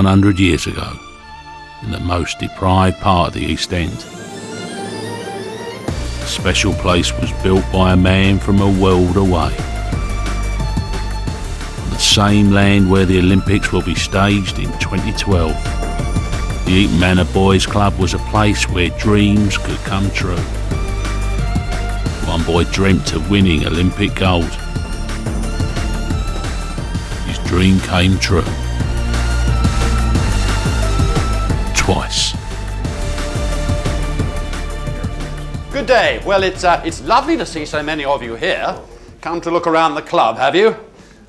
100 years ago, in the most deprived part of the East End. A special place was built by a man from a world away. On the same land where the Olympics will be staged in 2012, the Eton Manor Boys Club was a place where dreams could come true. One boy dreamt of winning Olympic gold. His dream came true. Twice. Good day. Well, it's lovely to see so many of you here. Come to look around the club, have you?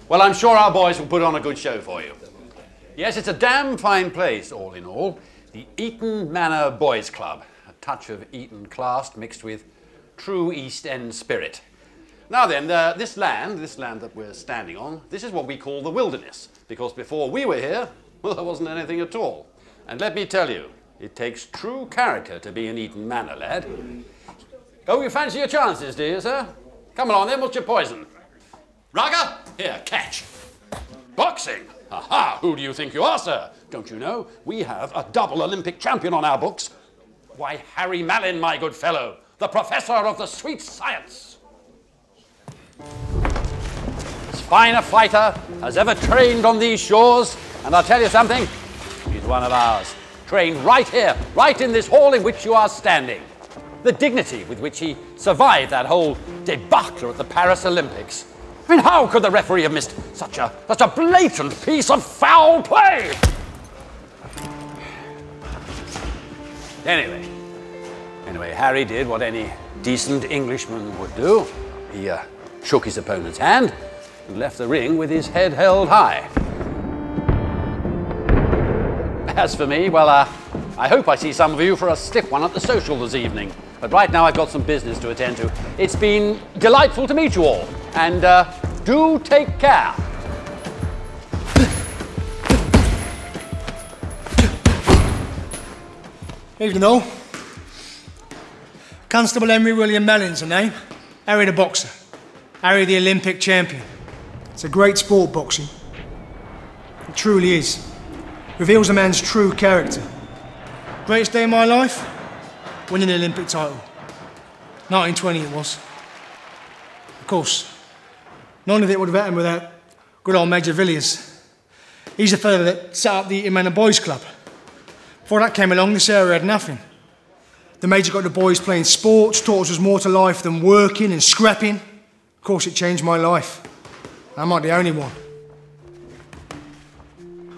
Well, I'm sure our boys will put on a good show for you. Yes, it's a damn fine place, all in all. The Eton Manor Boys Club. A touch of Eton class mixed with true East End spirit. Now then, this land that we're standing on, this is what we call the wilderness. Because before we were here, well, there wasn't anything at all. And let me tell you, it takes true character to be an Eton Manor lad. Oh, you fancy your chances, do you, sir? Come along then, what's your poison? Rugger? Here, catch. Boxing? Aha, who do you think you are, sir? Don't you know, we have a double Olympic champion on our books. Why, Harry Mallin, my good fellow, the professor of the sweet science. As fine a fighter as ever trained on these shores, and I'll tell you something, he's one of ours. Trained right here, right in this hall in which you are standing. The dignity with which he survived that whole debacle at the Paris Olympics. I mean, how could the referee have missed such a blatant piece of foul play? Anyway, Harry did what any decent Englishman would do. He shook his opponent's hand and left the ring with his head held high. As for me, well, I hope I see some of you for a stiff one at the social this evening. But right now I've got some business to attend to. It's been delightful to meet you all, and do take care. Evening all. Constable Henry William Mallin's the name. Harry the boxer. Harry the Olympic champion. It's a great sport, boxing. It truly is. Reveals a man's true character. Greatest day of my life? Winning the Olympic title. 1920 it was. Of course, none of it would have happened without good old Major Villiers. He's the fellow that set up the Eton Manor Boys Club. Before that came along, this area had nothing. The Major got the boys playing sports, taught us there was more to life than working and scrapping. Of course, it changed my life. I'm not the only one.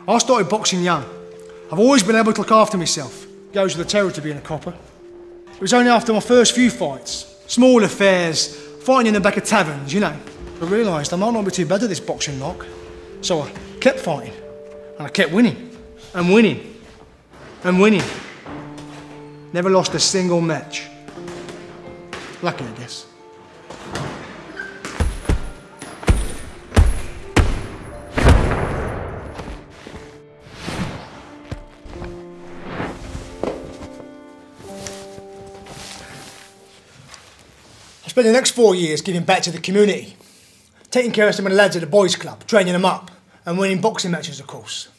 I started boxing young. I've always been able to look after myself. Goes with the territory being a copper. It was only after my first few fights, small affairs, fighting in the back of taverns, you know, I realised I might not be too bad at this boxing knock. So I kept fighting, and I kept winning, and winning, and winning. Never lost a single match. Lucky, I guess. I spent the next 4 years giving back to the community, taking care of some of the lads at the boys' club, training them up, and winning boxing matches, of course.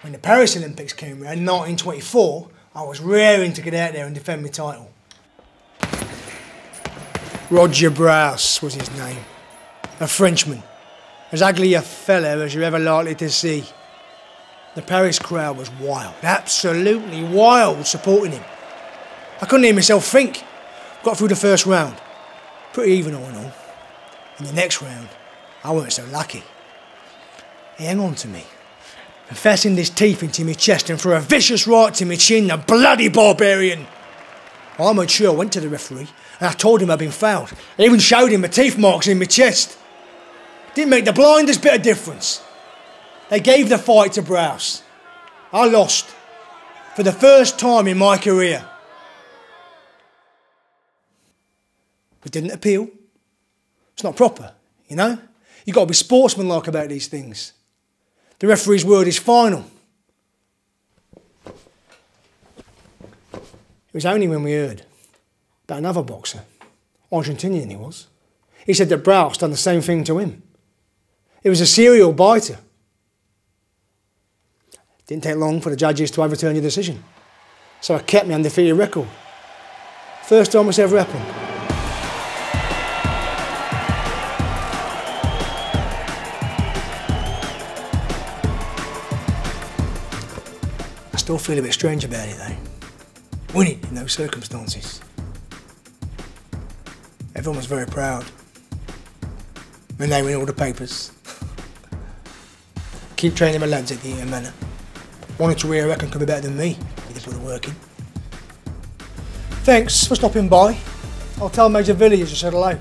When the Paris Olympics came around in 1924, I was raring to get out there and defend my title. Roger Browse was his name, a Frenchman, as ugly a fella as you're ever likely to see. The Paris crowd was wild, absolutely wild, supporting him. I couldn't hear myself think. Got through the first round. Pretty even all in all. In the next round, I weren't so lucky. He hung on to me, and fastened his teeth into my chest and threw a vicious right to my chin, the bloody barbarian. I made sure I went to the referee and I told him I'd been fouled. I even showed him the teeth marks in my chest. Didn't make the blindest bit of difference. They gave the fight to Browse. I lost. For the first time in my career. But didn't appeal. It's not proper, you know? You've got to be sportsmanlike about these things. The referee's word is final. It was only when we heard about another boxer, Argentinian he was. He said that Browse done the same thing to him. It was a serial biter. Didn't take long for the judges to overturn your decision. So I kept my undefeated record. First time it's ever happened. I still feel a bit strange about it though. Winning in those circumstances. Everyone was very proud. My name in all the papers. Keep training my lads at the Eton Manor. One or two here I reckon could be better than me if they put the work in. Thanks for stopping by. I'll tell Major Villier you said hello.